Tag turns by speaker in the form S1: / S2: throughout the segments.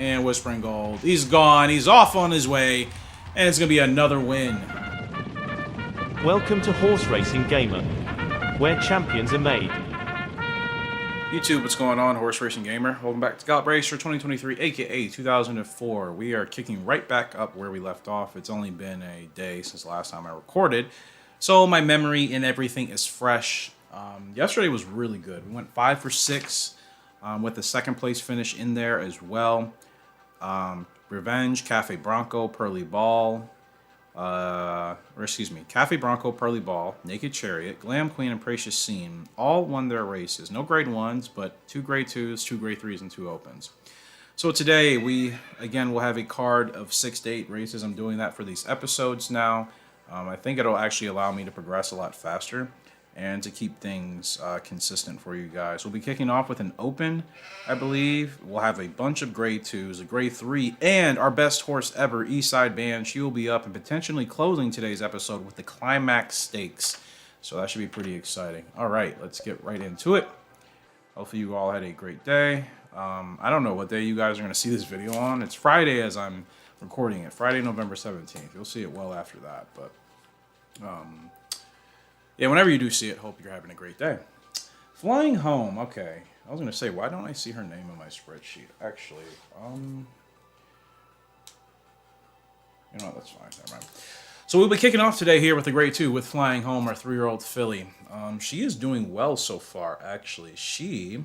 S1: And Whispering Gold. He's gone. He's off on his way. And it's going to be another win.
S2: Welcome to Horse Racing Gamer, where champions are made.
S1: YouTube, what's going on? Horse Racing Gamer. Welcome back to Gallop Racer 2023, aka 2004. We are kicking right back up where we left off. It's only been a day since the last time I recorded, so my memory and everything is fresh. Yesterday was really good. We went 5 for 6 with the second place finish in there as well. Revenge, Cafe Bronco, Pearly Ball, Cafe Bronco, Pearly Ball, Naked Chariot, Glam Queen, and Precious Scene all won their races. No grade 1s, but 2 grade 2s, 2 grade 3s, and 2 opens. So today we, again, will have a card of 6 to 8 races. I'm doing that for these episodes now. I think it'll actually allow me to progress a lot faster and to keep things consistent for you guys. We'll be kicking off with an open, I believe. We'll have a bunch of grade 2s, a grade 3, and our best horse ever, Eastside Band. She will be up and potentially closing today's episode with the Climax Stakes. So that should be pretty exciting. All right, let's get right into it. Hopefully you all had a great day. I don't know what day you guys are going to see this video on. It's Friday as I'm recording it. Friday, November 17th. You'll see it well after that, but... yeah, whenever you do see it, hope you're having a great day. Flying Home, okay. I was going to say, why don't I see her name in my spreadsheet? Actually, you know what, that's fine, never mind. So we'll be kicking off today here with the grade 2 with Flying Home, our 3-year-old filly. She is doing well so far, actually. She,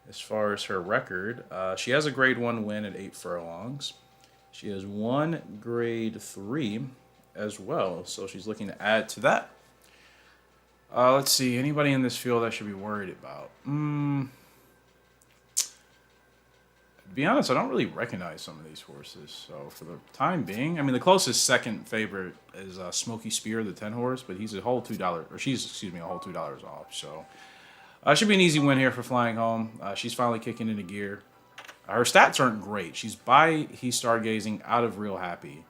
S1: as far as her record, she has a grade 1 win at 8 furlongs. She has 1 grade 3 as well, so she's looking to add to that. Let's see. Anybody in this field I should be worried about? To be honest, I don't really recognize some of these horses. So for the time being, I mean, the closest second favorite is Smoky Spear, the 10 horse, but he's a whole $2, or she's, excuse me, a whole $2 off. So should be an easy win here for Flying Home. She's finally kicking into gear. Her stats aren't great. She's by He's Stargazing, out of Real Happy.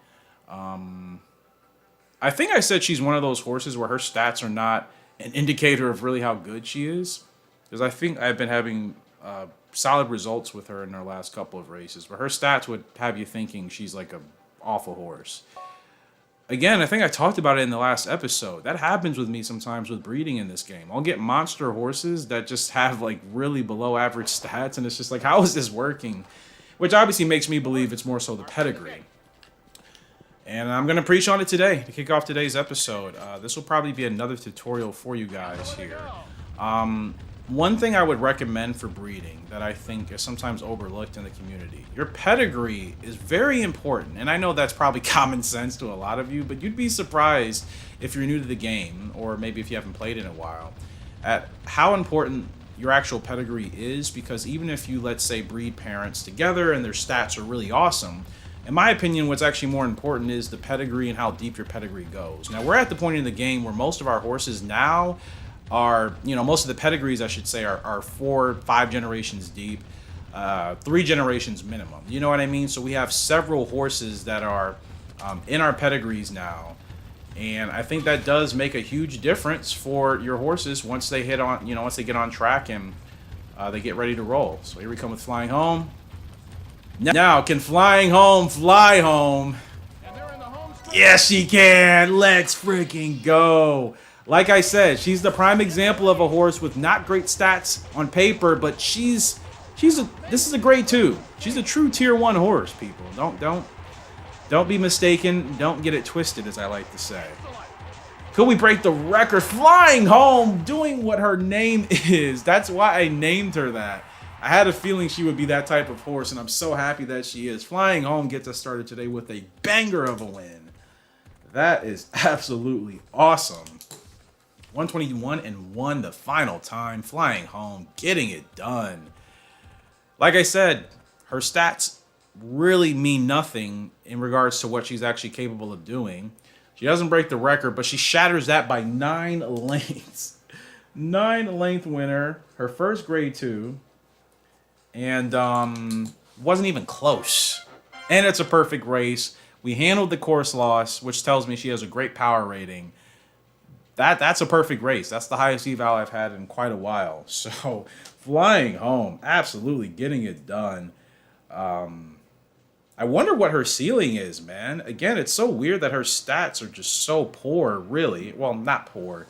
S1: I think I said she's one of those horses where her stats are not an indicator of really how good she is, because I think I've been having solid results with her in her last couple of races, but her stats would have you thinking she's like an awful horse. Again, I think I talked about it in the last episode. That happens with me sometimes with breeding in this game. I'll get monster horses that just have like really below average stats, and it's just like, how is this working? Which obviously makes me believe it's more so the pedigree. And I'm going to preach on it today to kick off today's episode. This will probably be another tutorial for you guys here. One thing I would recommend for breeding that I think is sometimes overlooked in the community. Your pedigree is very important. And I know that's probably common sense to a lot of you, but you'd be surprised if you're new to the game, or maybe if you haven't played in a while, at how important your actual pedigree is. Because even if you, let's say, breed parents together and their stats are really awesome, in my opinion, what's actually more important is the pedigree and how deep your pedigree goes. Now, we're at the point in the game where most of our horses now are, most of the pedigrees, I should say, are 4, 5 generations deep, 3 generations minimum. You know what I mean? So we have several horses that are in our pedigrees now. And I think that does make a huge difference for your horses once they hit on, once they get on track and they get ready to roll. So here we come with Flying Home. Now, can Flying Home fly home? Yes, she can. Let's freaking go. Like I said, she's the prime example of a horse with not great stats on paper, but this is a grade 2. She's a true tier 1 horse, people. Don't be mistaken. Don't get it twisted, as I like to say. Could we break the record? Flying Home, doing what her name is. That's why I named her that. I had a feeling she would be that type of horse, and I'm so happy that she is. Flying Home gets us started today with a banger of a win. That is absolutely awesome. 121 and 1 the final time. Flying Home getting it done. Like I said, her stats really mean nothing in regards to what she's actually capable of doing. She doesn't break the record, but she shatters that by 9 lengths. 9-length winner. Her first grade 2. And wasn't even close. And it's a perfect race. We handled the course loss, which tells me she has a great power rating. That's a perfect race. That's the highest eval I've had in quite a while. So, Flying Home, absolutely getting it done. I wonder what her ceiling is, man. Again, it's so weird that her stats are just so poor, really. Well, not poor.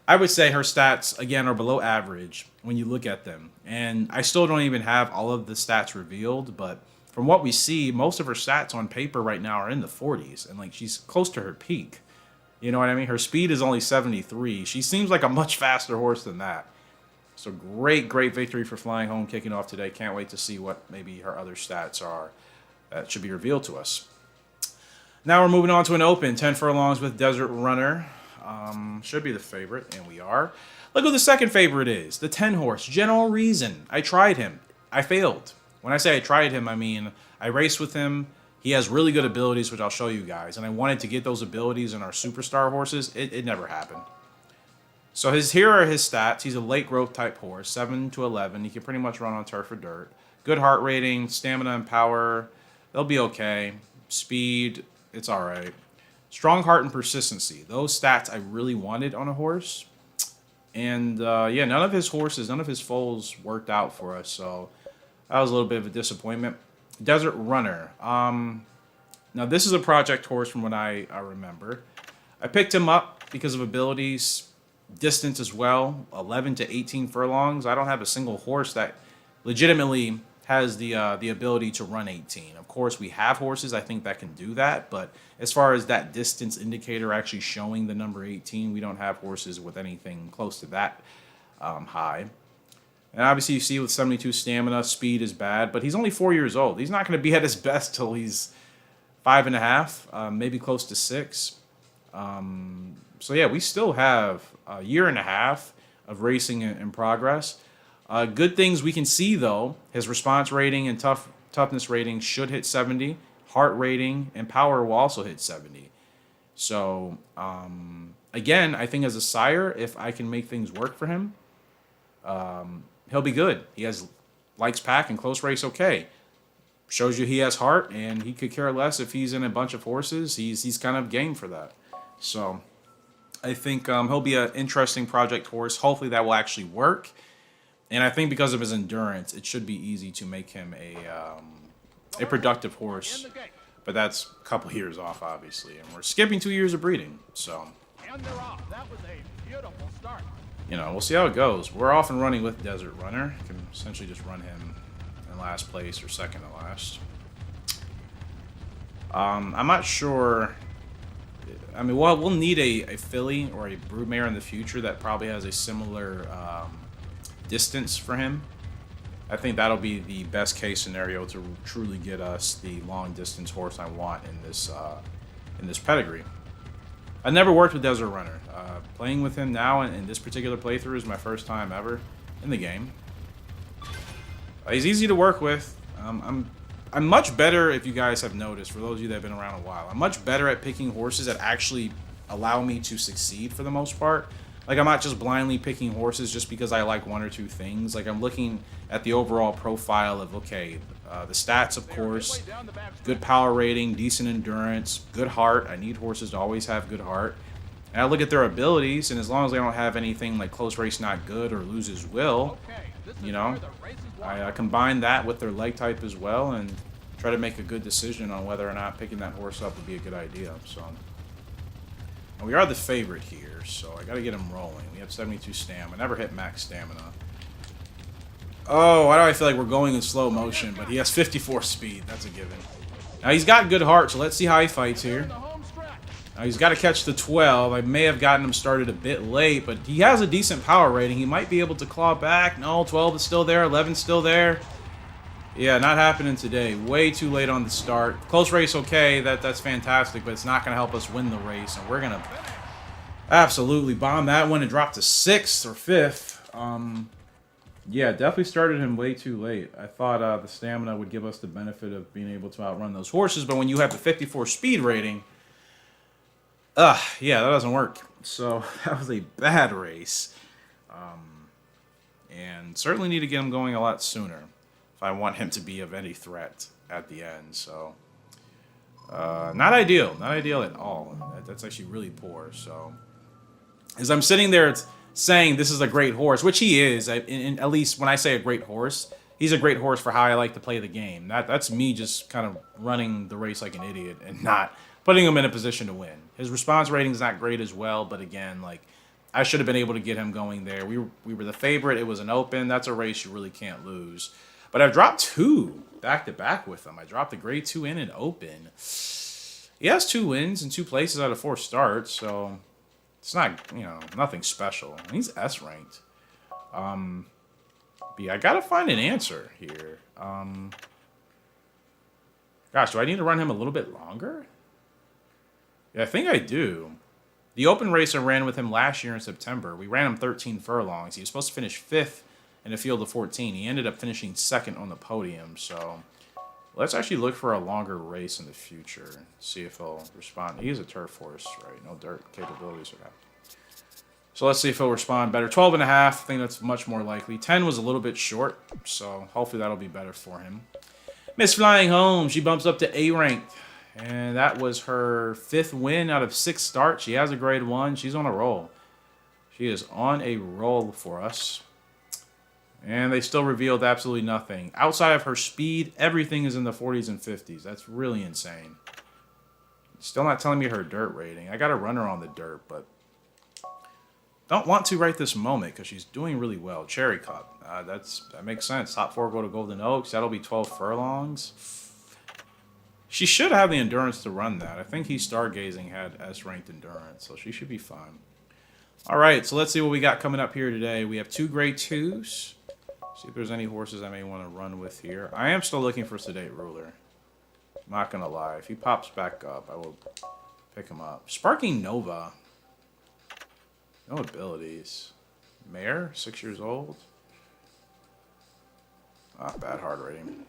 S1: I would say her stats, again, are below average when you look at them. And I still don't even have all of the stats revealed, but from what we see, most of her stats on paper right now are in the 40s. And, like, she's close to her peak. You know what I mean? Her speed is only 73. She seems like a much faster horse than that. So great, great victory for Flying Home kicking off today. Can't wait to see what maybe her other stats are. That should be revealed to us. Now we're moving on to an open. 10 furlongs with Desert Runner. Should be the favorite, and we are. Look who the second favorite is. The 10 horse, General Reason. I tried him. I failed. When I say I tried him, I mean I raced with him. He has really good abilities, which I'll show you guys. And I wanted to get those abilities in our superstar horses. It never happened. So here are his stats. He's a late growth type horse, 7 to 11. He can pretty much run on turf or dirt. Good heart rating, stamina and power. They'll be okay. Speed, it's all right. Strong heart and persistency. Those stats I really wanted on a horse. And, yeah, none of his foals worked out for us. So that was a little bit of a disappointment. Desert Runner. Now, this is a project horse from what I remember. I picked him up because of abilities, distance as well, 11 to 18 furlongs. I don't have a single horse that legitimately has the ability to run 18. Of course, we have horses, I think, that can do that. But as far as that distance indicator actually showing the number 18, we don't have horses with anything close to that high. And obviously, you see with 72 stamina, speed is bad. But he's only 4 years old. He's not going to be at his best till he's 5.5, maybe close to 6. So, yeah, we still have a year and a half of racing in progress. Good things we can see, though, his response rating and toughness rating should hit 70. Heart rating and power will also hit 70. So, again, I think as a sire, if I can make things work for him, he'll be good. He likes pack and close race okay. Shows you he has heart, and he could care less if he's in a bunch of horses. He's kind of game for that. So I think he'll be an interesting project horse. Hopefully that will actually work. And I think because of his endurance, it should be easy to make him a productive horse. But that's a couple years off, obviously. And we're skipping 2 years of breeding. So,
S3: That was a beautiful start.
S1: you know, we'll see how it goes. We're off and running with Desert Runner. You can essentially just run him in last place or second to last. I'm not sure. I mean, we'll need a filly or a broodmare in the future that probably has a similar distance for him. I think that'll be the best case scenario to truly get us the long distance horse I want in this pedigree. I never worked with Desert Runner. Playing with him now in this particular playthrough is my first time ever in the game. He's easy to work with. I'm much better, if you guys have noticed, for those of you that have been around a while, I'm much better at picking horses that actually allow me to succeed for the most part. Like, I'm not just blindly picking horses just because I like one or two things. Like, I'm looking at the overall profile of, okay, the stats, of course, good power rating, decent endurance, good heart. I need horses to always have good heart. And I look at their abilities, and as long as they don't have anything like close race not good or loses will, you know, I combine that with their leg type as well and try to make a good decision on whether or not picking that horse up would be a good idea. So, and we are the favorite here, so I got to get him rolling. We have 72 stamina. Never hit max stamina. Oh, why do I feel like we're going in slow motion? But he has 54 speed. That's a given. Now, he's got good heart, so let's see how he fights here. Now, he's got to catch the 12. I may have gotten him started a bit late, but he has a decent power rating. He might be able to claw back. No, 12 is still there. 11 is still there. Yeah, not happening today. Way too late on the start. Close race, okay. That's fantastic, but it's not going to help us win the race. And we're going to absolutely bomb that one and drop to 6th or 5th. Yeah, definitely started him way too late. I thought the stamina would give us the benefit of being able to outrun those horses, but when you have the 54 speed rating, yeah, that doesn't work. So that was a bad race. And certainly need to get him going a lot sooner if I want him to be of any threat at the end. So not ideal. Not ideal at all. That's actually really poor. So as I'm sitting there saying this is a great horse, which he is, at least when I say a great horse, he's a great horse for how I like to play the game. That's me just kind of running the race like an idiot and not putting him in a position to win. His response rating is not great as well, but again, like, I should have been able to get him going there. We were the favorite. It was an open. That's a race you really can't lose. But I've dropped 2 back-to-back with him. I dropped the grade 2 in an open. He has 2 wins and 2 places out of 4 starts, so it's not, nothing special. And he's S-ranked. But yeah, I gotta find an answer here. Gosh, do I need to run him a little bit longer? Yeah, I think I do. The open race I ran with him last year in September. We ran him 13 furlongs. He was supposed to finish 5th in a field of 14. He ended up finishing 2nd on the podium, so let's actually look for a longer race in the future and see if he'll respond. He is a turf horse, right? No dirt capabilities or that. So let's see if he'll respond better. 12.5, I think that's much more likely. 10 was a little bit short, so hopefully that'll be better for him. Miss Flying Home, she bumps up to A-ranked. And that was her 5th win out of 6 starts. She has a grade 1. She's on a roll. She is on a roll for us. And they still revealed absolutely nothing. Outside of her speed, everything is in the 40s and 50s. That's really insane. Still not telling me her dirt rating. I got to run her on the dirt, but don't want to right this moment because she's doing really well. Cherry Cup. That makes sense. Top 4 go to Golden Oaks. That'll be 12 furlongs. She should have the endurance to run that. I think He's Stargazing had S-ranked endurance, so she should be fine. All right, so let's see what we got coming up here today. We have 2 grade 2s. See if there's any horses I may want to run with here. I am still looking for Sedate Ruler. I'm not going to lie. If he pops back up, I will pick him up. Sparking Nova. No abilities. Mare, 6 years old. Ah, bad hard rating.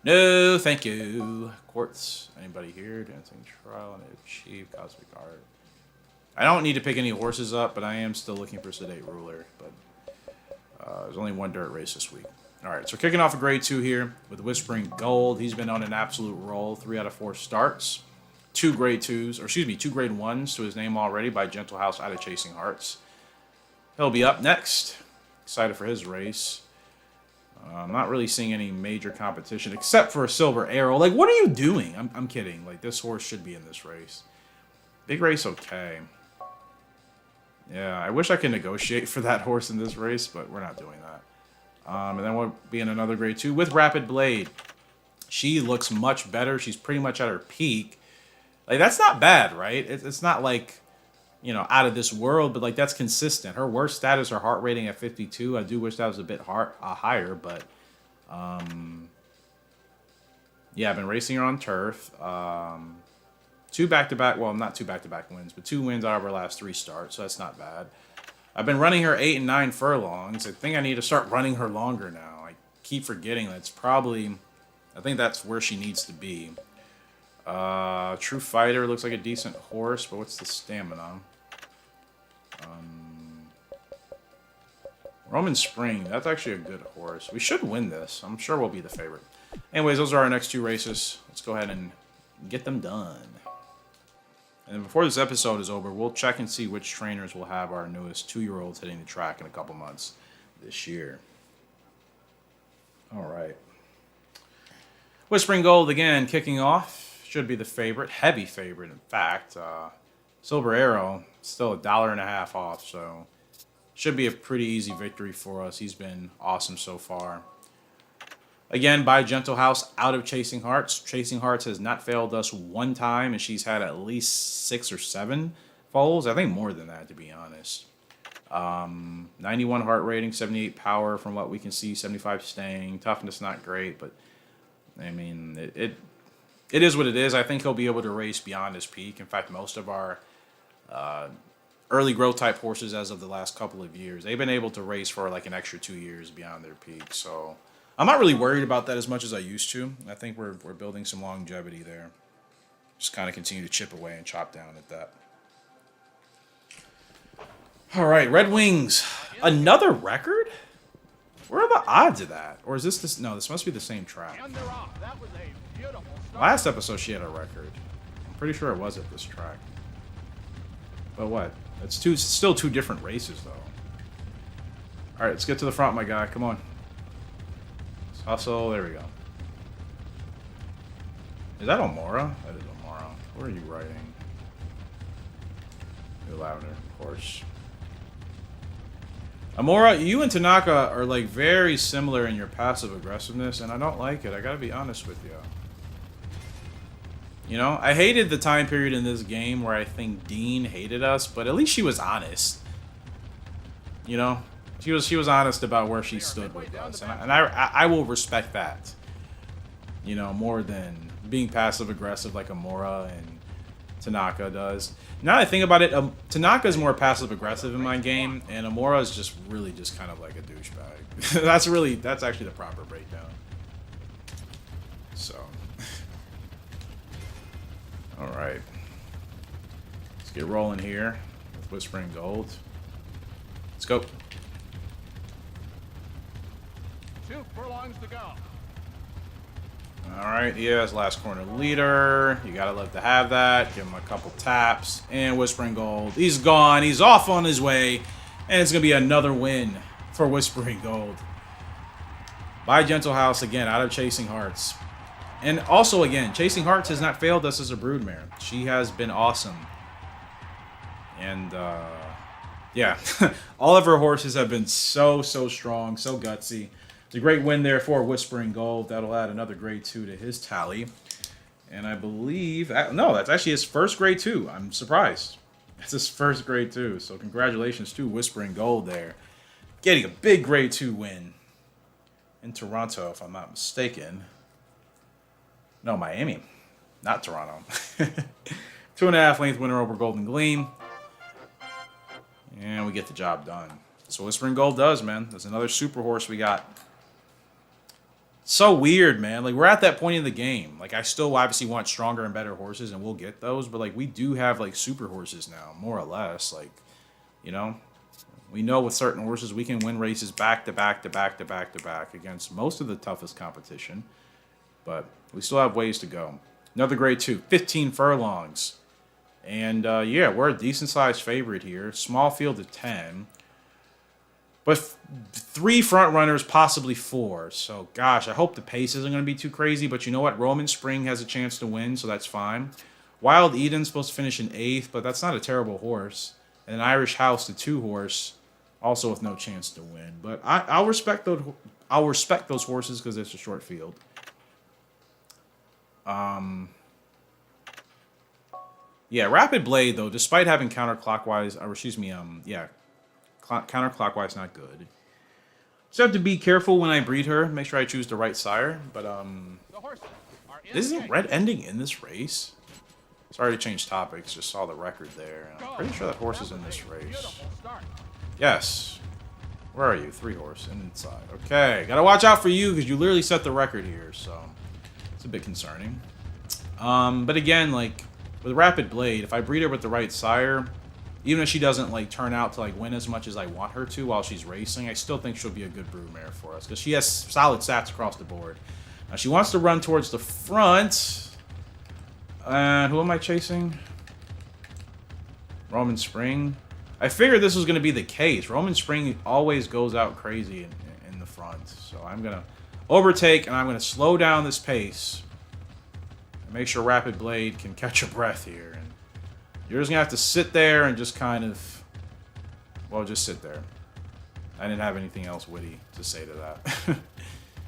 S1: No, thank you. Quartz. Anybody here? Dancing Trial, Native Chief, Cosmic Art. I don't need to pick any horses up, but I am still looking for Sedate Ruler. But there's only 1 dirt race this week. All right, so we're kicking off a grade 2 here with Whispering Gold. He's been on an absolute roll. 3 out of 4 starts. 2 grade 2s, or excuse me, 2 grade 1s to his name already by Gentle House out of Chasing Hearts. He'll be up next. Excited for his race. I'm not really seeing any major competition except for a Silver Arrow. Like, what are you doing? I'm kidding. Like, this horse should be in this race. Big race, okay. Yeah, I wish I could negotiate for that horse in this race, but we're not doing that. And then we'll be in another grade 2 with Rapid Blade. She looks much better. She's pretty much at her peak. Like, that's not bad, right? It's not like, out of this world, but like that's consistent. Her worst stat is her heart rating at 52. I do wish that was a bit higher, but yeah, I've been racing her on turf. 2 back-to-back, well, not 2 back-to-back wins, but 2 wins out of her last 3 starts, so that's not bad. I've been running her 8 and 9 furlongs. I think I need to start running her longer now. I keep forgetting that's probably, I think that's where she needs to be. True Fighter looks like a decent horse, but what's the stamina? Roman Spring, that's actually a good horse. We should win this. I'm sure we'll be the favorite. Anyways, those are our next 2 races. Let's go ahead and get them done. And before this episode is over, we'll check and see which trainers will have our newest 2-year-olds hitting the track in a couple months this year. All right. Whispering Gold again, kicking off. Should be the favorite, heavy favorite, in fact. Silver Arrow, still $1.50 off, so should be a pretty easy victory for us. He's been awesome so far. Again, by Gentle House out of Chasing Hearts. Chasing Hearts has not failed us 1 time, and she's had at least 6 or 7 foals. I think more than that, to be honest. 91 heart rating, 78 power from what we can see, 75 staying. Toughness not great, but I mean, it is what it is. I think he'll be able to race beyond his peak. In fact, most of our early growth type horses as of the last couple of years, they've been able to race for like an extra 2 years beyond their peak. So I'm not really worried about that as much as I used to. I think we're building some longevity there. Just kind of continue to chip away and chop down at that. All right, Red Wings. Another record? Where are the odds of that? Or is this? No, this must be the same track.
S3: And they're off. That was a beautiful start.
S1: Last episode she had a record. I'm pretty sure it was at this track. But what? It's still 2 different races, though. All right, let's get to the front, my guy. Come on. Hustle. There we go. Is that Omora? That is Omora. Where are you writing? You're Lavender, of course. Omora, you and Tanaka are like very similar in your passive aggressiveness, and I don't like it. I gotta be honest with you. You know, I hated the time period in this game where I think Dean hated us, but at least she was honest. You know, she was honest about where she stood with us, and I will respect that. You know, more than being passive aggressive like Omora and Tanaka does. Now that I think about it, Tanaka is more passive aggressive in my game, and Omora is just really just kind of like a douchebag. that's actually the proper breakdown. So, all right, let's get rolling here with Whispering Gold. Let's go.
S3: 2 furlongs to go.
S1: Alright, he has last corner leader. You gotta love to have that. Give him a couple taps. And Whispering Gold. He's gone. He's off on his way. And it's gonna be another win for Whispering Gold. By Gentle House again, out of Chasing Hearts. And also again, Chasing Hearts has not failed us as a broodmare. She has been awesome. And yeah. All of her horses have been so strong, so gutsy. It's a great win there for Whispering Gold. That'll add another grade 2 to his tally. And I believe... No, that's actually his first grade 2. I'm surprised. That's his first grade 2. So congratulations to Whispering Gold there. Getting a big grade 2 win. In Toronto, if I'm not mistaken. No, Miami. Not Toronto. 2.5 length winner over Golden Gleam. And we get the job done. So Whispering Gold does, man. There's another super horse we got. So weird, man. Like, we're at that point in the game. Like, I still obviously want stronger and better horses, and we'll get those. But, like, we do have, like, super horses now, more or less. Like, you know, we know with certain horses we can win races back to back to back to back to back against most of the toughest competition. But we still have ways to go. Another grade 2, 15 furlongs. And, yeah, we're a decent-sized favorite here. Small field of 10. But 3 front runners, possibly 4. So, gosh, I hope the pace isn't going to be too crazy. But you know what? Roman Spring has a chance to win, so that's fine. Wild Eden's supposed to finish in 8th, but that's not a terrible horse. And an Irish House, the 2 horse, also with no chance to win. But I'll respect those. I'll respect those horses because it's a short field. Yeah, Rapid Blade though, despite having counterclockwise, or excuse me, counterclockwise not good. Just have to be careful when I breed her. Make sure I choose the right sire. But
S3: The horses are in
S1: isn't
S3: gate.
S1: red ending in this race? Sorry to change topics. Just saw the record there. I'm pretty sure that horse is in this race.
S3: Beautiful start.
S1: Yes. Where are you? 3 horse inside. Okay, gotta watch out for you because you literally set the record here. So it's a bit concerning. But again, like with Rapid Blade, if I breed her with the right sire, even if she doesn't like turn out to like win as much as I want her to while she's racing, I still think she'll be a good broodmare for us because she has solid stats across the board. Now she wants to run towards the front. And who am I chasing? Roman Spring. I figured this was going to be the case. Roman Spring always goes out crazy in the front. So I'm going to overtake and I'm going to slow down this pace. And make sure Rapid Blade can catch her breath here. And you're just going to have to sit there and just kind of... Well, just sit there. I didn't have anything else witty to say to that.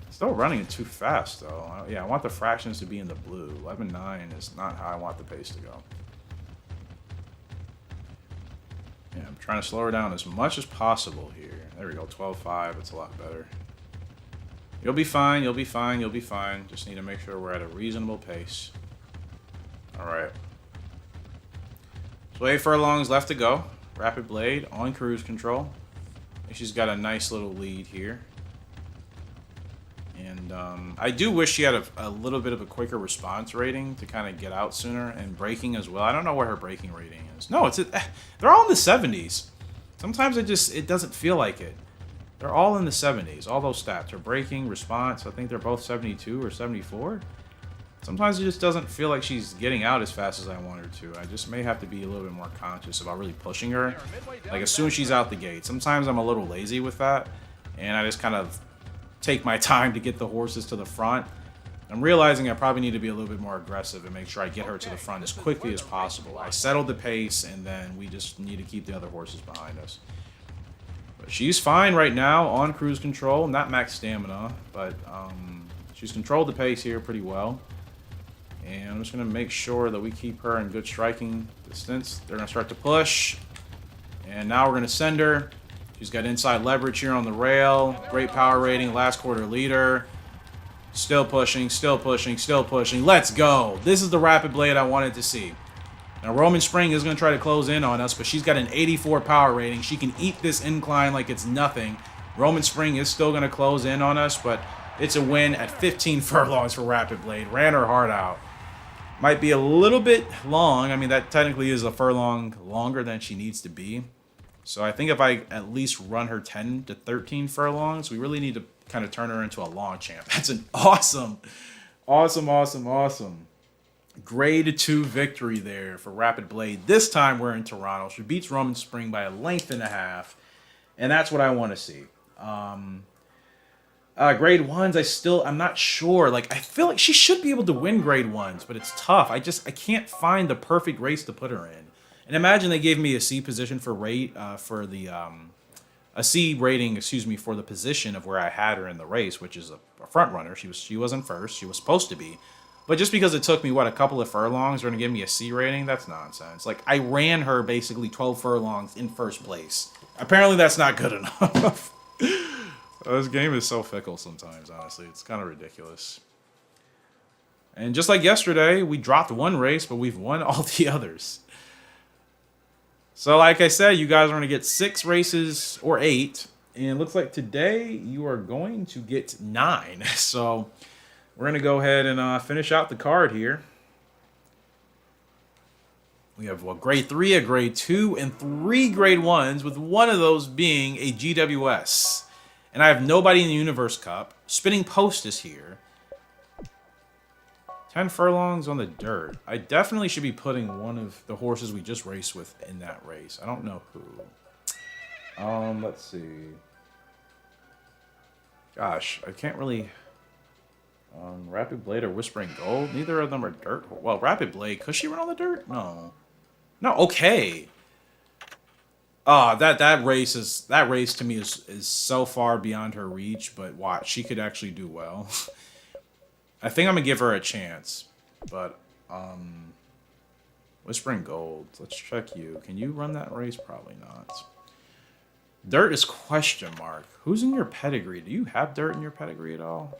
S1: Still running it too fast, though. Yeah, I want the fractions to be in the blue. 11.9 is not how I want the pace to go. Yeah, I'm trying to slow her down as much as possible here. There we go, 12.5. It's a lot better. You'll be fine, you'll be fine, you'll be fine. Just need to make sure we're at a reasonable pace. Alright. So 8 furlongs left to go. Rapid Blade on cruise control. And she's got a nice little lead here. And I do wish she had a little bit of a quicker response rating to kind of get out sooner, and braking as well. I don't know what her braking rating is. No, they're all in the 70s. Sometimes it doesn't feel like it. They're all in the 70s. All those stats. Her braking, response, I think they're both 72 or 74. Sometimes it just doesn't feel like she's getting out as fast as I want her to. I just may have to be a little bit more conscious about really pushing her. Like as soon as she's out the gate. Sometimes I'm a little lazy with that, and I just kind of take my time to get the horses to the front. I'm realizing I probably need to be a little bit more aggressive and make sure I get her to the front as quickly as possible. I settled the pace, and then we just need to keep the other horses behind us. But she's fine right now on cruise control. Not max stamina, but she's controlled the pace here pretty well. And I'm just going to make sure that we keep her in good striking distance. They're going to start to push. And now we're going to send her. She's got inside leverage here on the rail. Great power rating, last quarter leader. Still pushing, still pushing, still pushing. Let's go. This is the Rapid Blade I wanted to see. Now, Roman Spring is going to try to close in on us, but she's got an 84 power rating. She can eat this incline like it's nothing. Roman Spring is still going to close in on us, but it's a win at 15 furlongs for Rapid Blade. Ran her heart out. Might be a little bit long. I mean, that technically is a furlong longer than she needs to be. So I think if I at least run her 10 to 13 furlongs, we really need to kind of turn her into a long champ. That's an awesome grade 2 victory there for Rapid Blade. This time we're in Toronto. She beats Roman Spring by a length and a half, and that's what I want to see. Grade 1s, I'm not sure. Like, I feel like she should be able to win grade 1s, but it's tough. I can't find the perfect race to put her in. And imagine they gave me a C position for a C rating, excuse me, for the position of where I had her in the race, which is a front runner. She wasn't first. She was supposed to be. But just because it took me, a couple of furlongs, they're going to give me a C rating? That's nonsense. Like, I ran her basically 12 furlongs in first place. Apparently that's not good enough. This game is so fickle sometimes, honestly. It's kind of ridiculous. And just like yesterday, we dropped one race, but we've won all the others. So like I said, you guys are going to get 6 races or 8. And it looks like today you are going to get 9. So we're going to go ahead and finish out the card here. We have a grade 3, a grade 2, and 3 grade 1s, with one of those being a GWS. And I have nobody in the Universe Cup. Spinning Post is here. 10 furlongs on the dirt. I definitely should be putting one of the horses we just raced with in that race. I don't know who. Let's see. Gosh, I can't really... Rapid Blade or Whispering Gold? Neither of them are dirt. Well, Rapid Blade, could she run on the dirt? No. No, okay. That race to me is so far beyond her reach, but watch, she could actually do well. I think I'm gonna give her a chance, but Whispering Gold. Let's check you. Can you run that race? Probably not. Dirt is question mark. Who's in your pedigree? Do you have dirt in your pedigree at all?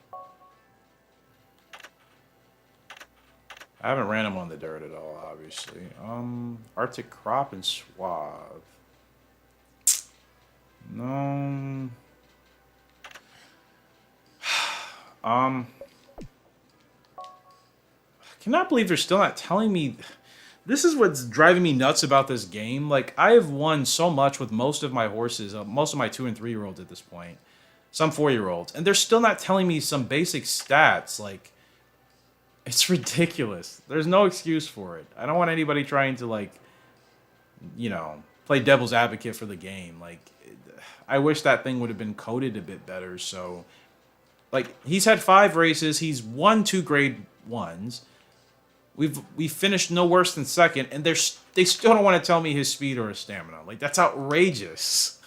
S1: I haven't ran him on the dirt at all, obviously. Arctic Crop and Suave. No. I cannot believe they're still not telling me. This is what's driving me nuts about this game. Like, I have won so much with most of my horses, most of my 2- and 3-year-olds at this point, some 4-year-olds, and they're still not telling me some basic stats. Like, it's ridiculous. There's no excuse for it. I don't want anybody trying to, like, you know, play devil's advocate for the game. Like, I wish that thing would have been coded a bit better. So, like, he's had 5 races. He's won 2 grade 1s. We've finished no worse than second, and they still don't want to tell me his speed or his stamina. Like, that's outrageous.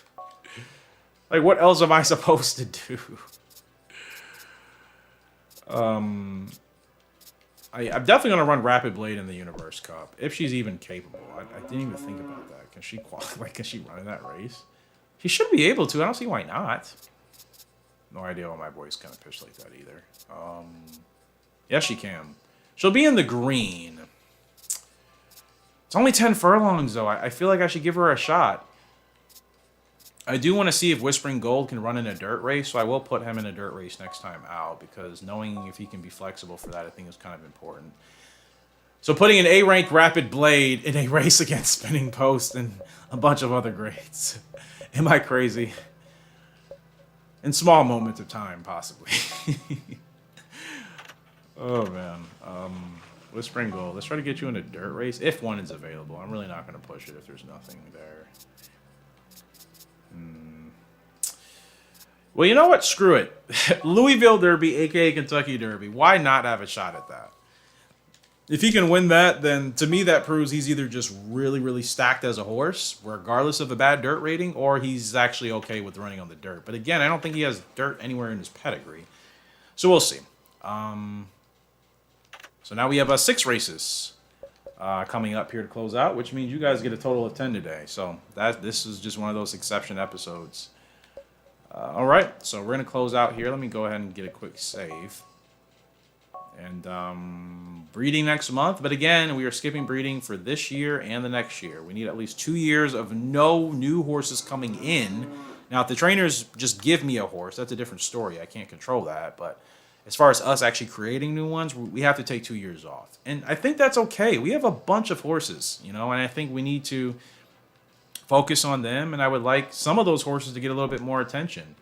S1: Like, what else am I supposed to do? I'm definitely going to run Rapid Blade in the Universe Cup, if she's even capable. I didn't even think about that. Can she qualify? Can she run in that race? She should be able to. I don't see why not. No idea why my voice kind of pitched like that either. Yes, she can. She'll be in the green. It's only 10 furlongs, though. I feel like I should give her a shot. I do want to see if Whispering Gold can run in a dirt race, so I will put him in a dirt race next time out, because knowing if he can be flexible for that, I think is kind of important. So putting an A-ranked Rapid Blade in a race against Spinning Post and a bunch of other grades. Am I crazy? In small moments of time, possibly. Oh, man. Whispering Gold. Let's try to get you in a dirt race, if one is available. I'm really not going to push it if there's nothing there. Well, you know what? Screw it. Louisville Derby, aka Kentucky Derby. Why not have a shot at that? If he can win that, then to me that proves he's either just really, really stacked as a horse, regardless of a bad dirt rating, or he's actually okay with running on the dirt. But again, I don't think he has dirt anywhere in his pedigree. So we'll see. So now we have 6 races coming up here to close out, which means you guys get a total of 10 today. So this is just one of those exception episodes. All right, so we're going to close out here. Let me go ahead and get a quick save. And breeding next month. But again, we are skipping breeding for this year and the next year. We need at least 2 years of no new horses coming in. Now, if the trainers just give me a horse, that's a different story. I can't control that. But as far as us actually creating new ones, we have to take 2 years off. And I think that's okay. We have a bunch of horses, you know, and I think we need to focus on them. And I would like some of those horses to get a little bit more attention.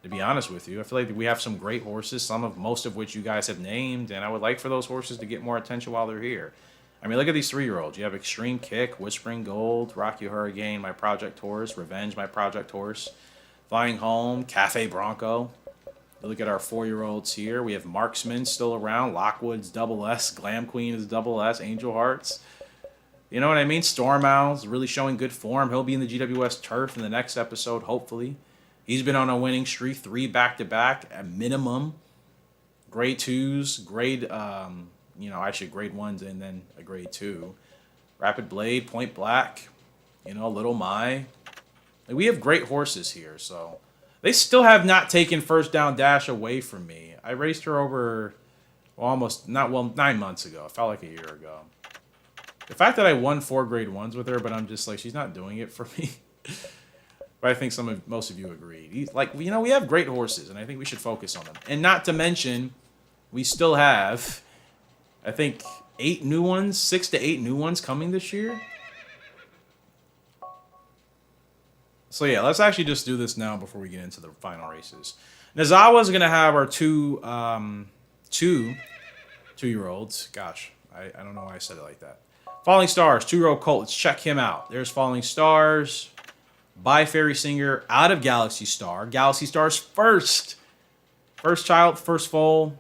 S1: To be honest with you, I feel like we have some great horses, most of which you guys have named, and I would like for those horses to get more attention while they're here. I mean, look at these 3-year-olds. You have Extreme Kick, Whispering Gold, Rocky Hurricane, My Project Horse, Revenge, My Project Horse, Flying Home, Cafe Bronco. You look at our 4-year-olds here. We have Marksman still around, Lockwood's Double S, Glam Queen is Double S, Angel Hearts. You know what I mean? Storm Owl's really showing good form. He'll be in the GWS Turf in the next episode, hopefully. He's been on a winning streak, 3 back-to-back at minimum. Grade 2s, grade 1s, and then a grade 2. Rapid Blade, Point Black, Little Mai. Like, we have great horses here, so. They still have not taken First Down Dash away from me. I raced her over 9 months ago. It felt like a year ago. The fact that I won 4 grade 1s with her, but I'm just like, she's not doing it for me. But I think most of you agree. We have great horses, and I think we should focus on them. And not to mention, we still have, I think, 8 new ones, 6 to 8 new ones coming this year. So yeah, let's actually just do this now before we get into the final races. Nazawa's going to have our 2-year-olds. Gosh, I don't know why I said it like that. Falling Stars, 2-year-old colt. Let's check him out. There's Falling Stars. By Fairy Singer out of Galaxy Star. Galaxy Star's first child, first foal.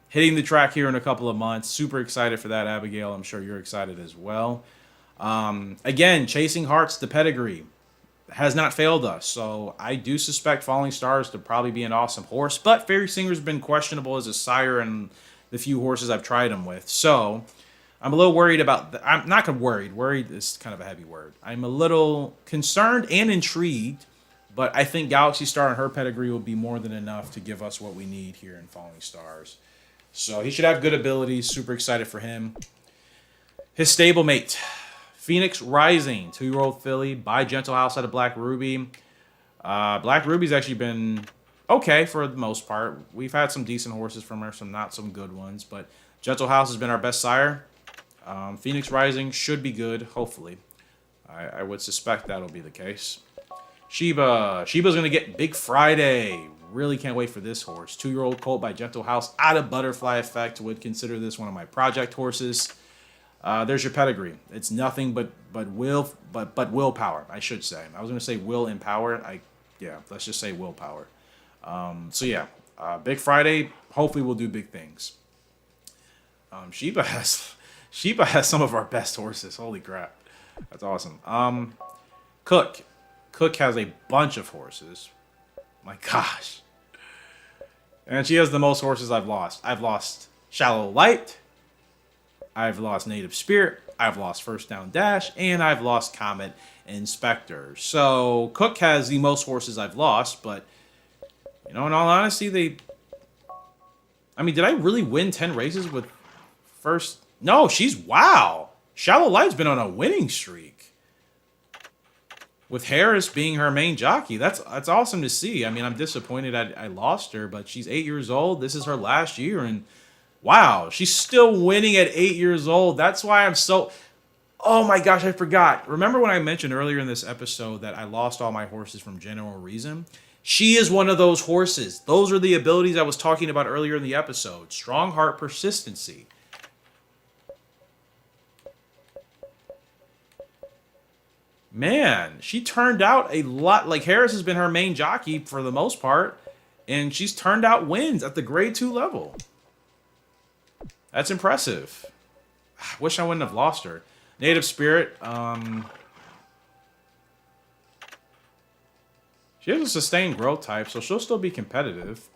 S1: Hitting the track here in a couple of months. Super excited for that, Abigail. I'm sure you're excited as well. Again, Chasing Hearts, the pedigree, has not failed us. So I do suspect Falling Stars to probably be an awesome horse. But Fairy Singer's been questionable as a sire in the few horses I've tried him with. So I'm a little worried about I'm not worried. Worried is kind of a heavy word. I'm a little concerned and intrigued, but I think Galaxy Star and her pedigree will be more than enough to give us what we need here in Falling Stars. So he should have good abilities. Super excited for him. His stablemate, Phoenix Rising, 2-year-old filly by Gentle House out of Black Ruby. Black Ruby's actually been okay for the most part. We've had some decent horses from her, some not some good ones, but Gentle House has been our best sire. Phoenix Rising should be good, hopefully. I would suspect that'll be the case. Sheba's going to get Big Friday. Really can't wait for this horse. 2-year-old colt by Gentle House out of Butterfly Effect. Would consider this one of my project horses. There's your pedigree. It's nothing but willpower, I should say. I was going to say will and power. Let's just say willpower. Big Friday, hopefully we'll do big things. Sheba has some of our best horses. Holy crap. That's awesome. Cook has a bunch of horses. My gosh. And she has the most horses I've lost. I've lost Shallow Light. I've lost Native Spirit. I've lost First Down Dash. And I've lost Comet Inspector. So Cook has the most horses I've lost. But, in all honesty, did I really win 10 races with first... No, wow. Shallow Light's been on a winning streak. With Harris being her main jockey. That's awesome to see. I'm disappointed I lost her, but she's 8 years old. This is her last year, and wow, she's still winning at 8 years old. That's why I'm so... Oh my gosh, I forgot. Remember when I mentioned earlier in this episode that I lost all my horses from General Reason? She is one of those horses. Those are the abilities I was talking about earlier in the episode. Strong heart, persistency. man, she turned out a lot. Like, Harris has been her main jockey for the most part, and she's turned out wins at the grade 2 level. That's impressive. I wish I wouldn't have lost her. Native Spirit. She has a sustained growth type, so she'll still be competitive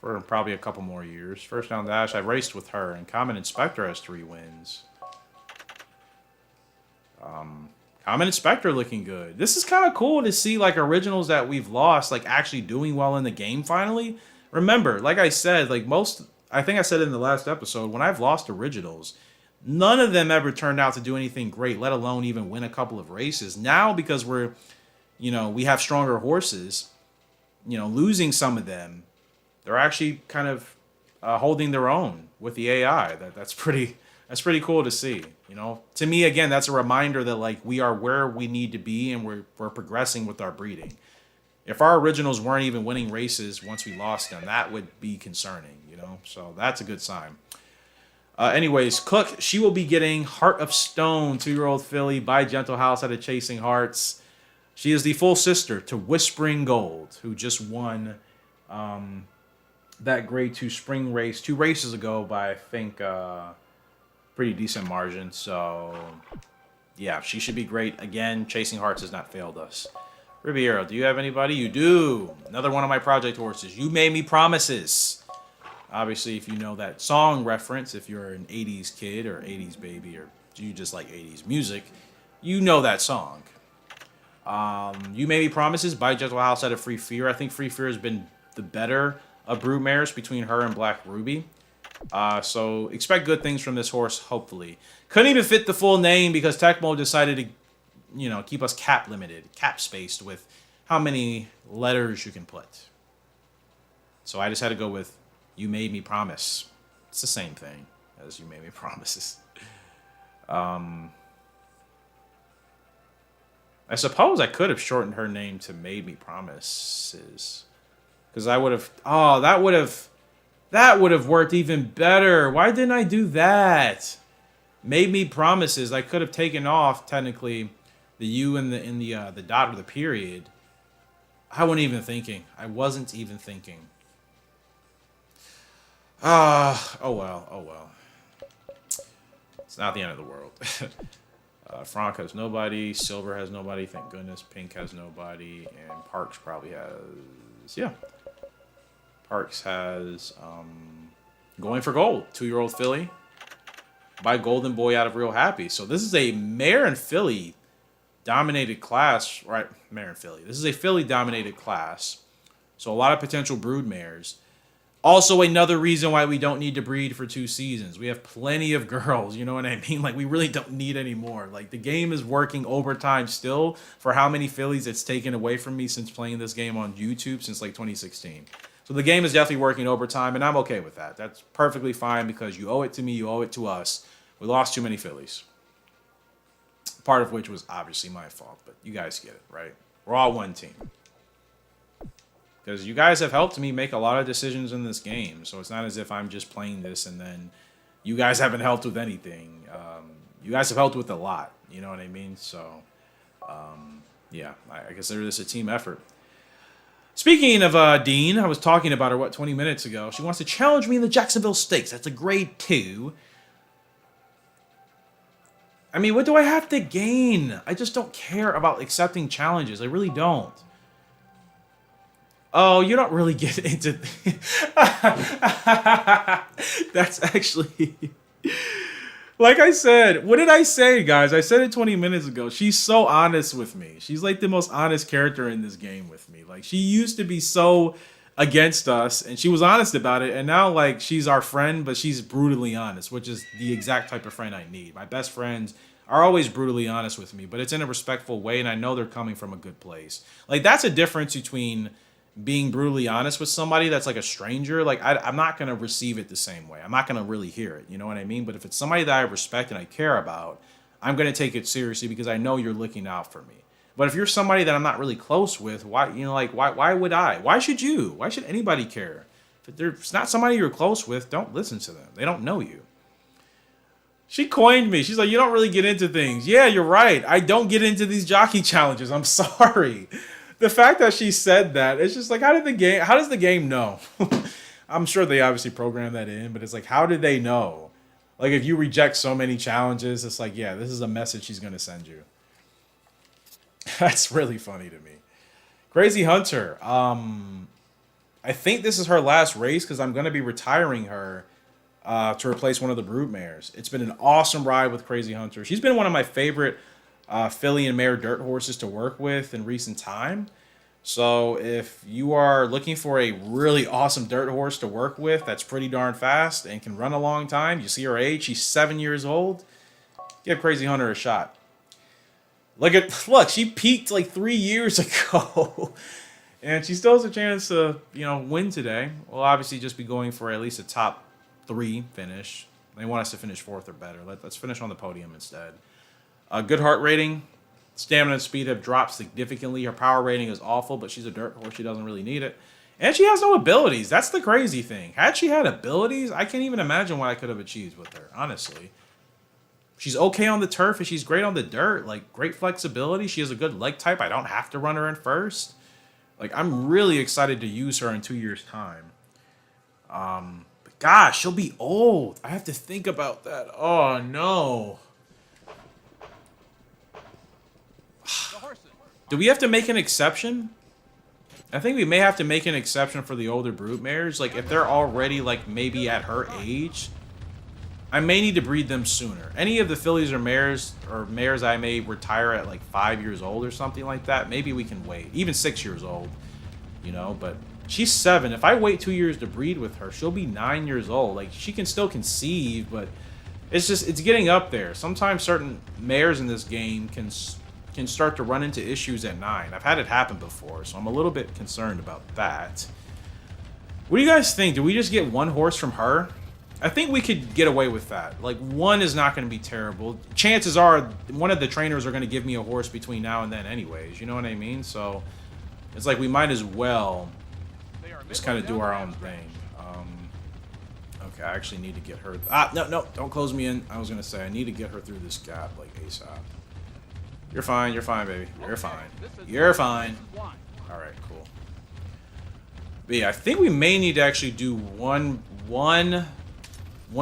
S1: for probably a couple more years. First down dash, I raced with her, and Common Inspector has 3 wins. Common Inspector looking good. This is kind of cool to see, like, originals that we've lost, like, actually doing well in the game finally. Remember, like I said, like, I think I said in the last episode, when I've lost originals, none of them ever turned out to do anything great, let alone even win a couple of races. Now, because we have stronger horses, losing some of them, they're actually kind of holding their own with the AI. That's pretty cool to see. To me, again, that's a reminder that, like, we are where we need to be, and we're progressing with our breeding. If our originals weren't even winning races once we lost them, that would be concerning. So that's a good sign. Anyways, Cook, she will be getting Heart of Stone, 2-year-old filly by Gentle House out of Chasing Hearts. She is the full sister to Whispering Gold, who just won that grade 2 spring race 2 races ago by, I think, pretty decent margin. So, yeah, she should be great. Again, Chasing Hearts has not failed us. Riviera, do you have anybody? You do. Another one of my project horses. You Made Me Promises. Obviously, if you know that song reference, if you're an 80s kid or 80s baby, or you just like 80s music, you know that song. You Made Me Promises by Gentle House out of Free Fear. I think Free Fear has been the better of broodmares between her and Black Ruby. So expect good things from this horse, hopefully. Couldn't even fit the full name because Tecmo decided to, keep us cap spaced with how many letters you can put. So I just had to go with You Made Me Promise. It's the same thing as You Made Me Promises. I suppose I could have shortened her name to Made Me Promises. Because I would have... Oh, that would have worked even better. Why didn't I do that? Made Me Promises. I could have taken off, technically, the U and the dot or the period. I wasn't even thinking. Oh well. It's not the end of the world. Frank has nobody. Silver has nobody. Thank goodness. Pink has nobody. And Parks probably has... Yeah. Parks has Going for Gold. 2-year-old filly by Golden Boy out of Real Happy. So this is a mare and filly dominated class. Right, mare and filly. This is a filly dominated class. So a lot of potential brood mares. Also, another reason why we don't need to breed for 2 seasons. We have plenty of girls, you know what I mean? Like, we really don't need any more. Like, the game is working overtime still for how many fillies it's taken away from me since playing this game on YouTube since, like, 2016. So the game is definitely working overtime, and I'm okay with that. That's perfectly fine because you owe it to me, you owe it to us. We lost too many fillies. Part of which was obviously my fault, but you guys get it, right? We're all one team. Because you guys have helped me make a lot of decisions in this game. So it's not as if I'm just playing this and then you guys haven't helped with anything. You guys have helped with a lot. You know what I mean? So, yeah, I consider this a team effort. Speaking of Dean, I was talking about her, 20 minutes ago. She wants to challenge me in the Jacksonville Stakes. That's a grade 2. I mean, what do I have to gain? I just don't care about accepting challenges. I really don't. Oh, you don't really get into... That's actually... Like I said, what did I say, guys? I said it 20 minutes ago. She's so honest with me. She's like the most honest character in this game with me. Like, she used to be so against us, and she was honest about it, and now, like, she's our friend, but she's brutally honest, which is the exact type of friend I need. My best friends are always brutally honest with me, but it's in a respectful way, and I know they're coming from a good place. Like, that's a difference between being brutally honest with somebody that's like a stranger. Like, I'm not going to receive it the same way. I'm not going to really hear it. You know what I mean? But if it's somebody that I respect and I care about, I'm going to take it seriously because I know you're looking out for me. But if you're somebody that I'm not really close with, why would I? Why should you? Why should anybody care? If it's not somebody you're close with, don't listen to them. They don't know you. She coined me. She's like, you don't really get into things. Yeah, you're right. I don't get into these jockey challenges. I'm sorry. The fact that she said that, it's just like, how does the game know? I'm sure they obviously programmed that in, but it's like, how did they know? Like, if you reject so many challenges, it's like, yeah, this is a message she's going to send you. That's really funny to me. Crazy Hunter. I think this is her last race because I'm going to be retiring her to replace one of the broodmares. It's been an awesome ride with Crazy Hunter. She's been one of my favorite filly and mare dirt horses to work with in recent time. So if you are looking for a really awesome dirt horse to work with that's pretty darn fast and can run a long time, you see her age, she's 7 years old, give Crazy Hunter a shot. Look, she peaked like 3 years ago. And she still has a chance to, win today. We'll obviously just be going for at least a top 3 finish. They want us to finish 4th or better. Let's finish on the podium instead. Good heart rating. Stamina and speed have dropped significantly. Her power rating is awful, but she's a dirt horse. She doesn't really need it. And she has no abilities. That's the crazy thing. Had she had abilities, I can't even imagine what I could have achieved with her, honestly. She's okay on the turf, and she's great on the dirt. Like, great flexibility. She has a good leg type. I don't have to run her in first. Like, I'm really excited to use her in 2 years' time. But gosh, she'll be old. I have to think about that. Oh, no. Do we have to make an exception? I think we may have to make an exception for the older broodmares. Like, if they're already, like, maybe at her age, I may need to breed them sooner. Any of the fillies or mares I may retire at, like, 5 years old or something like that, maybe we can wait. Even 6 years old, but she's 7. If I wait 2 years to breed with her, she'll be 9 years old. Like, she can still conceive, but it's getting up there. Sometimes certain mares in this game can start to run into issues at 9. I've had it happen before, so I'm a little bit concerned about that. What do you guys think? Do we just get one horse from her? I think we could get away with that. Like, one is not going to be terrible. Chances are one of the trainers are going to give me a horse between now and then anyways. You know what I mean? So it's like we might as well just kind of do our own thing. Okay, I actually need to get her. No, don't close me in. I was going to say I need to get her through this gap like ASAP. You're fine, baby. You're fine. You're fine. All right, cool. But yeah, I think we may need to actually do one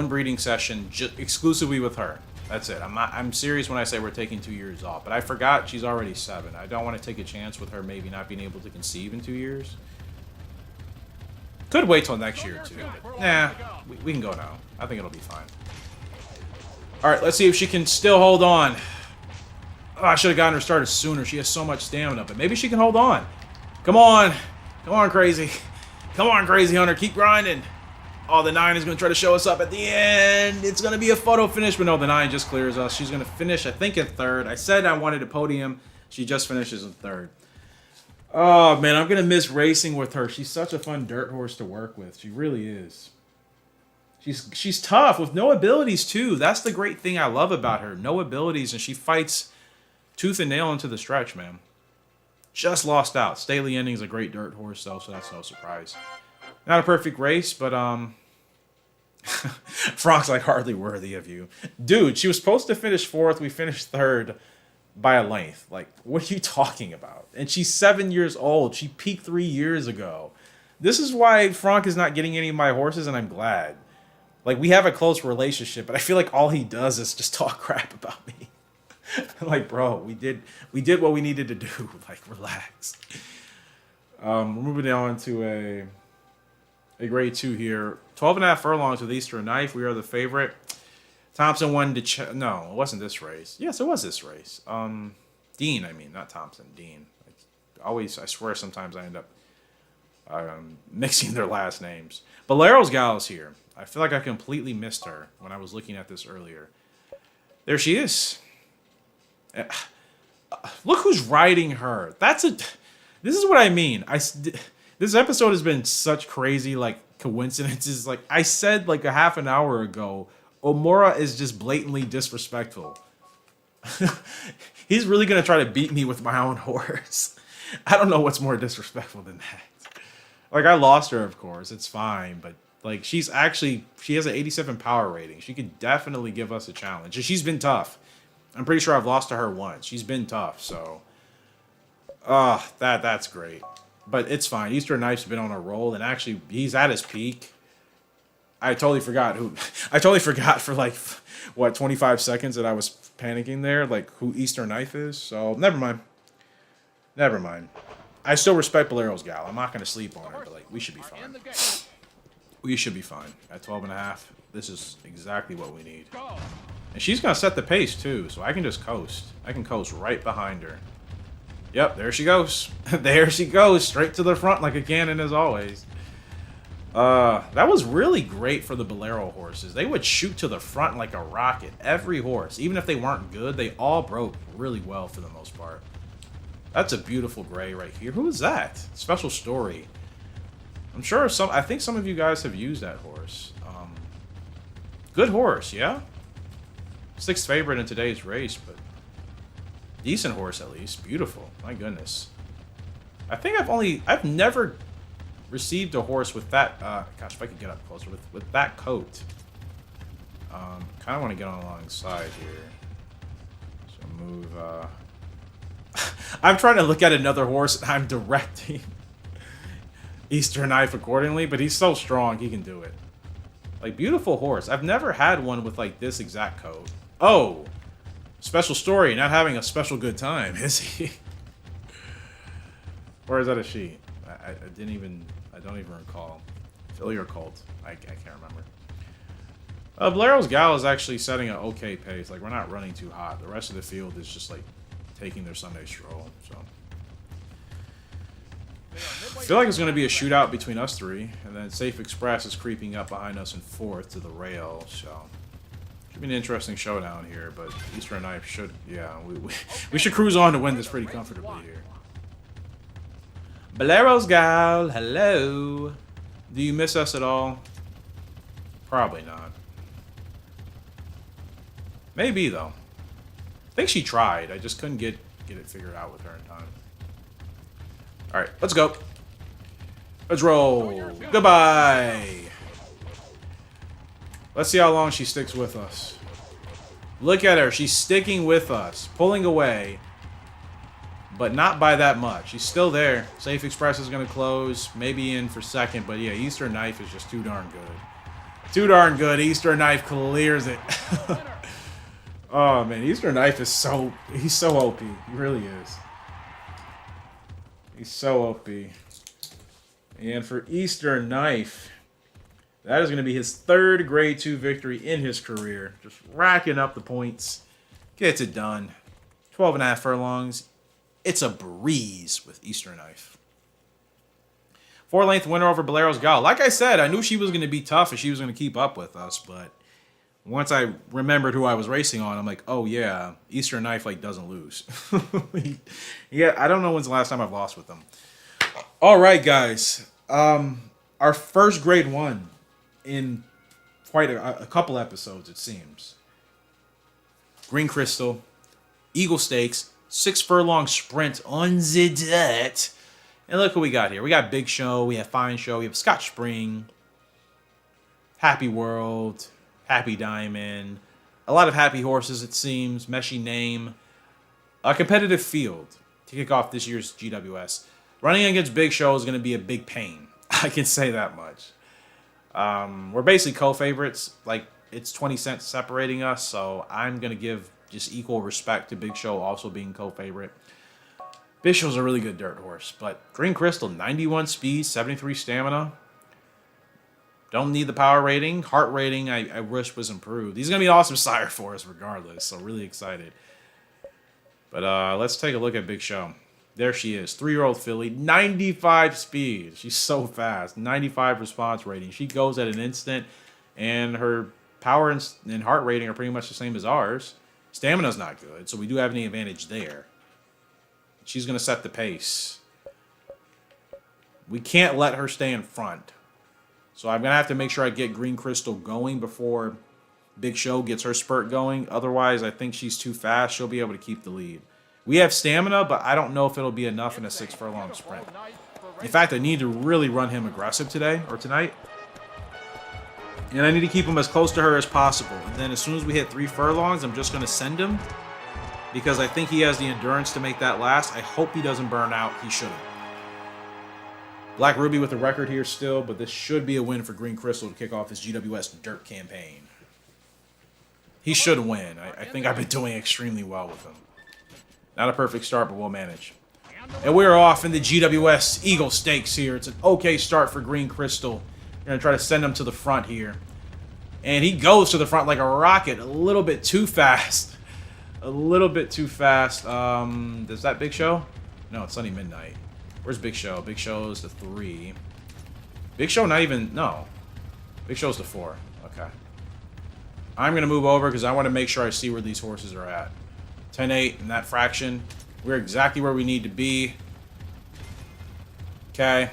S1: breeding session exclusively with her. That's it. I'm serious when I say we're taking 2 years off. But I forgot she's already 7. I don't want to take a chance with her maybe not being able to conceive in 2 years. Could wait till next year too. But nah, we can go now. I think it'll be fine. All right, let's see if she can still hold on. Oh, I should have gotten her started sooner. She has so much stamina, but maybe she can hold on. Come on. Come on, Crazy. Come on, Crazy Hunter. Keep grinding. Oh, the 9 is going to try to show us up at the end. It's going to be a photo finish, but no, the 9 just clears us. She's going to finish, I think, in 3rd. I said I wanted a podium. She just finishes in 3rd. Oh, man, I'm going to miss racing with her. She's such a fun dirt horse to work with. She really is. She's tough with no abilities, too. That's the great thing I love about her. No abilities, and she fights tooth and nail into the stretch, man. Just lost out. Stately Ending's a great dirt horse, though, so that's no surprise. Not a perfect race, but, Frank's like, hardly worthy of you. Dude, she was supposed to finish 4th. We finished 3rd by a length. Like, what are you talking about? And she's 7 years old. She peaked 3 years ago. This is why Frank is not getting any of my horses, and I'm glad. Like, we have a close relationship, but I feel like all he does is just talk crap about me. Like, bro, we did what we needed to do. Like, relax. We're moving on to a grade 2 here. 12.5 furlongs with Easter Knife. We are the favorite. Thompson won no, it wasn't this race. Yes, it was this race. Dean, I mean, not Thompson. Dean. I swear sometimes I end up mixing their last names. Bolero's gal's here. I feel like I completely missed her when I was looking at this earlier. There she is. Look who's riding her. This is what I mean. This episode has been such crazy, like, coincidences. Like, I said, like, a half an hour ago, Omura is just blatantly disrespectful. He's really going to try to beat me with my own horse. I don't know what's more disrespectful than that. Like, I lost her, of course. It's fine, but Like, she has an 87 power rating. She could definitely give us a challenge. And she's been tough. I'm pretty sure I've lost to her once. She's been tough, so. That's great. But it's fine. Eastern Knife's been on a roll, and actually, he's at his peak. I totally forgot for like, what, 25 seconds that I was panicking there, like, who Eastern Knife is. So, never mind. Never mind. I still respect Bolero's gal. I'm not going to sleep on her, but, like, we should be fine. We should be fine. At 12.5, this is exactly what we need. And she's going to set the pace, too, so I can just coast. I can coast right behind her. Yep, there she goes. There she goes, straight to the front like a cannon as always. That was really great for the Bolero horses. They would shoot to the front like a rocket. Every horse, even if they weren't good, they all broke really well for the most part. That's a beautiful gray right here. Who is that? Special Story. I'm sure I think some of you guys have used that horse. Good horse, yeah? 6th favorite in today's race, but decent horse at least. Beautiful. My goodness. I think I've never received a horse with that, gosh, if I could get up closer, with that coat. Kind of want to get on alongside here. So move, I'm trying to look at another horse and I'm directing Eastern Knife accordingly, but he's so strong, he can do it. Like, beautiful horse. I've never had one with, like, this exact coat. Oh! Special Story, not having a special good time, is he? Or is that a she? I don't even recall. Philly or Colt? I can't remember. Bolero's gal is actually setting an okay pace. Like, we're not running too hot. The rest of the field is just, like, taking their Sunday stroll, so. I feel like it's going to be a shootout between us three, and then Safe Express is creeping up behind us in 4th to the rail, so. Should be an interesting showdown here, but Eastern Knife should, yeah, we should cruise on to win this pretty comfortably here. Bolero's gal, hello. Do you miss us at all? Probably not. Maybe, though. I think she tried. I just couldn't get it figured out with her in time. Alright, let's go. Let's roll. Goodbye. Let's see how long she sticks with us. Look at her. She's sticking with us. Pulling away. But not by that much. She's still there. Safe Express is going to close. Maybe in for 2nd. But yeah, Eastern Knife is just too darn good. Too darn good. Eastern Knife clears it. Oh, man. Eastern Knife is so... He's so OP. He really is. He's so OP. And for Eastern Knife... That is going to be his 3rd Grade 2 victory in his career. Just racking up the points. Gets it done. 12.5 furlongs. It's a breeze with Eastern Knife. 4-length winner over Bolero's gal. Like I said, I knew she was going to be tough and she was going to keep up with us. But once I remembered who I was racing on, I'm like, oh yeah, Eastern Knife like doesn't lose. Yeah, I don't know when's the last time I've lost with them. All right, guys. Our first Grade 1. In quite a couple episodes, it seems. Green Crystal, Eagle Stakes, 6 furlong sprint on the dirt. And look what we got here. We got Big Show, we have Fine Show, we have Scotch Spring, Happy World, Happy Diamond. A lot of happy horses, it seems. Meshy Name. A competitive field to kick off this year's GWS. Running against Big Show is going to be a big pain. I can say that much. We're basically co-favorites. Like, it's 20 cents separating us, so I'm going to give just equal respect to Big Show also being co-favorite. Big Show's a really good dirt horse, but Green Crystal, 91 speed, 73 stamina. Don't need the power rating. Heart rating, I wish was improved. He's going to be an awesome sire for us regardless, so really excited. But let's take a look at Big Show. There she is, 3-year-old filly, 95 speed. She's so fast, 95 response rating. She goes at an instant, and her power and heart rating are pretty much the same as ours. Stamina's not good, so we do have any advantage there. She's going to set the pace. We can't let her stay in front. So I'm going to have to make sure I get Green Crystal going before Big Show gets her spurt going. Otherwise, I think she's too fast. She'll be able to keep the lead. We have stamina, but I don't know if it'll be enough in a 6 furlong sprint. In fact, I need to really run him aggressive today or tonight. And I need to keep him as close to her as possible. And then as soon as we hit 3 furlongs, I'm just going to send him. Because I think he has the endurance to make that last. I hope he doesn't burn out. He shouldn't. Black Ruby with the record here still, but this should be a win for Green Crystal to kick off his GWS Dirt campaign. He should win. I think I've been doing extremely well with him. Not a perfect start, but we'll manage. And we're off in the GWS Eagle Stakes here. It's an okay start for Green Crystal. We're going to try to send him to the front here. And he goes to the front like a rocket. A little bit too fast. A little bit too fast. Is that Big Show? No, it's Sunny Midnight. Where's Big Show? Big Show's the 3. Big Show not even... No. Big Show's the 4. Okay. I'm going to move over because I want to make sure I see where these horses are at. 10-8 in that fraction. We're exactly where we need to be. Okay.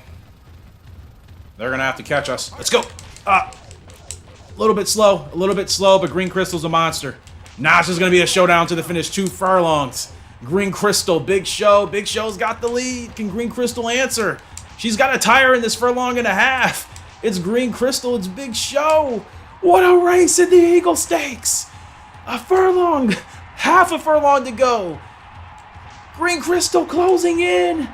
S1: They're going to have to catch us. Let's go. A little bit slow, but Green Crystal's a monster. Now it's just going to be a showdown to the finish. 2 furlongs. Green Crystal, Big Show. Big Show's got the lead. Can Green Crystal answer? She's got a tire in this furlong and a half. It's Green Crystal. It's Big Show. What a race in the Eagle Stakes. A furlong. Half a furlong to go. Green Crystal closing in.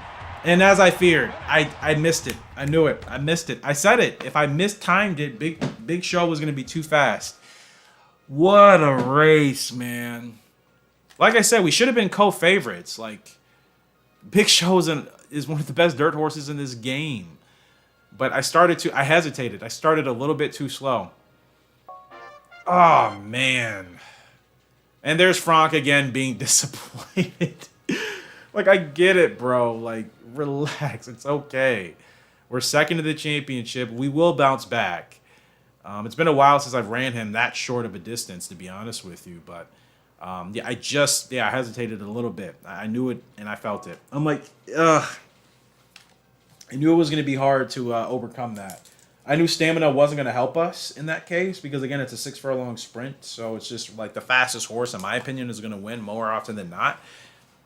S1: And as I feared, I missed it. I knew it. I missed it. I said it. If I mistimed it, Big Show was going to be too fast. What a race, man. Like I said, we should have been co-favorites. Like, Big Show is one of the best dirt horses in this game. But I hesitated. I started a little bit too slow. Oh, man. And there's Franck again being disappointed. Like, I get it, bro. Like, relax. It's okay. We're second to the championship. We will bounce back. It's been a while since I've ran him that short of a distance, to be honest with you. But, yeah, I hesitated a little bit. I knew it, and I felt it. I'm like, ugh. I knew it was going to be hard to overcome that. I knew stamina wasn't going to help us in that case because, again, it's a 6 furlong sprint. So it's just like the fastest horse, in my opinion, is going to win more often than not.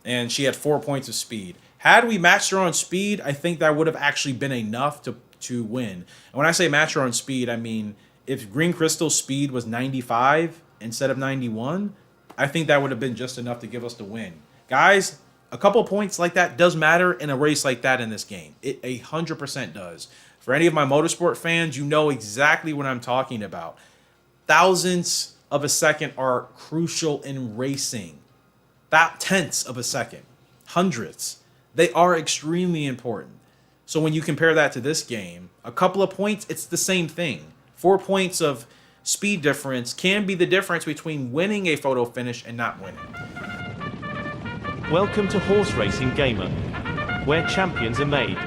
S1: And she had 4 points of speed. Had we matched her on speed, I think that would have actually been enough to win. And when I say match her on speed, I mean if Green Crystal's speed was 95 instead of 91, I think that would have been just enough to give us the win. Guys, a couple points like that does matter in a race like that in this game. It 100% does. For any of my motorsport fans, you know exactly what I'm talking about. Thousandths of a second are crucial in racing. Tenths of a second. Hundredths. They are extremely important. So when you compare that to this game, a couple of points, it's the same thing. 4 points of speed difference can be the difference between winning a photo finish and not winning.
S2: Welcome to Horse Racing Gamer, where champions are made.